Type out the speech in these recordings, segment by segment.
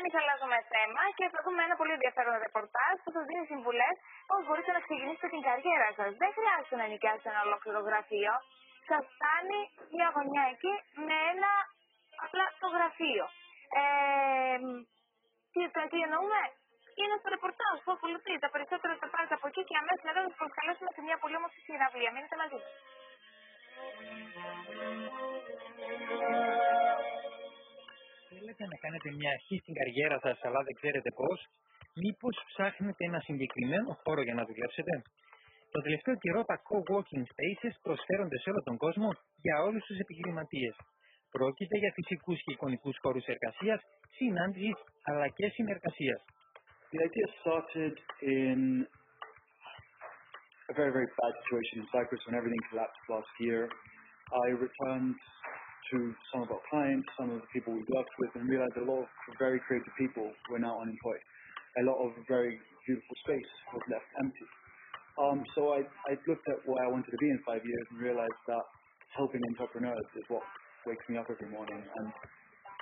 εμείς αλλάζουμε θέμα και θα δούμε ένα πολύ ενδιαφέρον ρεπορτάζ που σας δίνει συμβουλές πώς μπορείτε να ξεκινήσετε την καριέρα σας. Δεν χρειάζεται να νοικιάσετε ένα ολόκληρο γραφείο. Σας φτάνει μια γωνιά εκεί με ένα απλά το γραφείο. Τι εννοούμε? Είναι στο ρεπορτάζ που ακολουθεί. Τα περισσότερα τα πάρετε από εκεί και αμέσως μετά θα σας προσκαλέσουμε σε μια πολύ όμορφη συναυλία. Μείνετε μαζί μας. Θέλετε να κάνετε μια αρχή στην καριέρα σας, αλλά δεν ξέρετε πώς? Μήπως ψάχνετε ένα συγκεκριμένο χώρο για να δουλέψετε? Το τελευταίο καιρό τα co-working spaces προσφέρονται σε όλο τον κόσμο για όλους τους επιχειρηματίες. Πρόκειται για φυσικούς και εικονικούς χώρους εργασίας, συνάντησης αλλά και συνεργασίας. The idea started in a very, very bad situation in Cyprus when everything collapsed last year. I returned to some of our clients, some of the people we worked with, and realized a lot of very creative people were now unemployed. A lot of very beautiful space was left empty. So I looked at where I wanted to be in 5 years and realized that helping entrepreneurs is what wakes me up every morning. And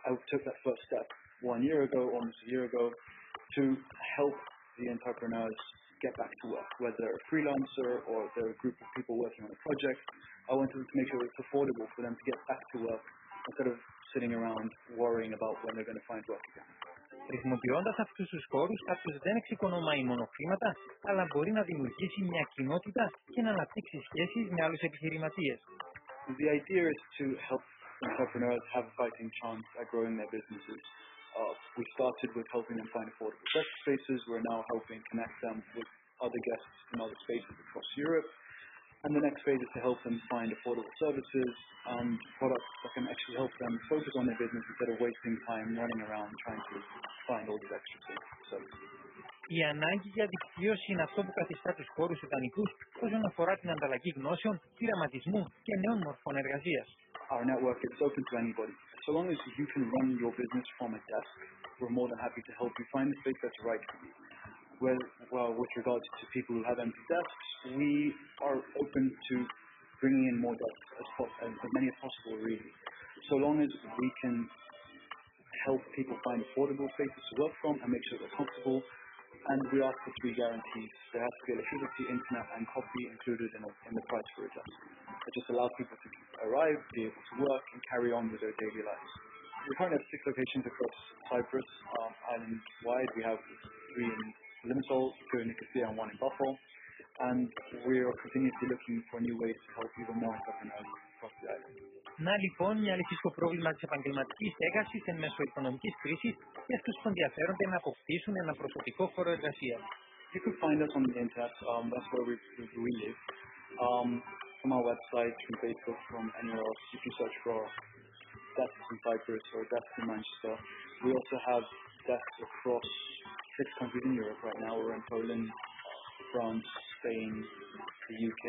I took that first step 1 year ago, almost a year ago, to help the entrepreneurs get back to work, whether they're a freelancer or they're a group of people working on a project. I wanted to make sure it's affordable for them to get back to work instead of sitting around worrying about when they're going to find work again. Χρησιμοποιώντας αυτούς τους χώρους, κάποιος δεν εξοικονομάει μόνο χρήματα, αλλά μπορεί να δημιουργήσει μια κοινότητα και να αναπτύξει σχέσεις με άλλους επιχειρηματίες. The idea is to help entrepreneurs have a fighting chance at growing their businesses. We started with helping them find affordable desk spaces. We're now helping connect them with other guests in other spaces across Europe. And the next phase is to help them find affordable services and products that can actually help them focus on their business instead of wasting time running around trying to find all these extra services. Η ανάγκη για δικτύωση είναι αυτό που καθιστά τους χώρους ιδανικούς όσον αφορά την ανταλλαγή γνώσεων, πειραματισμού και νέων μορφών εργασίας. Our network is open to anybody. So long as you can run your business from a desk, we're more than happy to help you find the space that's right for you. With regards to people who have empty desks, we are open to bringing in more desks as many as possible, really. So long as we can help people find affordable spaces to work from and make sure they're comfortable. And we ask for 3 guarantees. There has to be electricity, internet, and coffee included in the price for a desk. It just allows people to arrive, be able to work, and carry on with their daily lives. We currently have 6 locations across Cyprus, island-wide. We have 3 in Limassol, 2 in Nicosia, and 1 in Buffalo. And we are continuously looking for new ways to help even more entrepreneurs across the island. Να λοιπόν, μια λύση στο πρόβλημα της επαγγελματικής στέγασης εν μέσω οικονομικής κρίσης για αυτούς που ενδιαφέρονται να αποκτήσουν ένα προσωπικό χώρο εργασίας. You can find us on the internet. That's where we live. From our website, from Facebook, from anywhere else. You can search for desks in Cyprus or desks in Manchester. We also have desks across 6 countries in Europe right now. We're in Poland, France, Spain, the UK,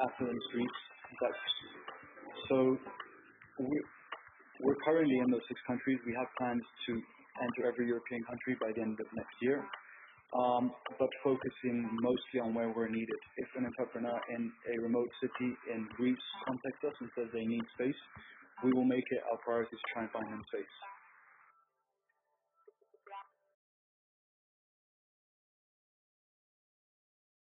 Athens, Greece. So we're currently in those 6 countries. We have plans to enter every European country by the end of next year, but focusing mostly on where we're needed. If an entrepreneur in a remote city in Greece contacts us and says they need space, we will make it our priority to try and find them space.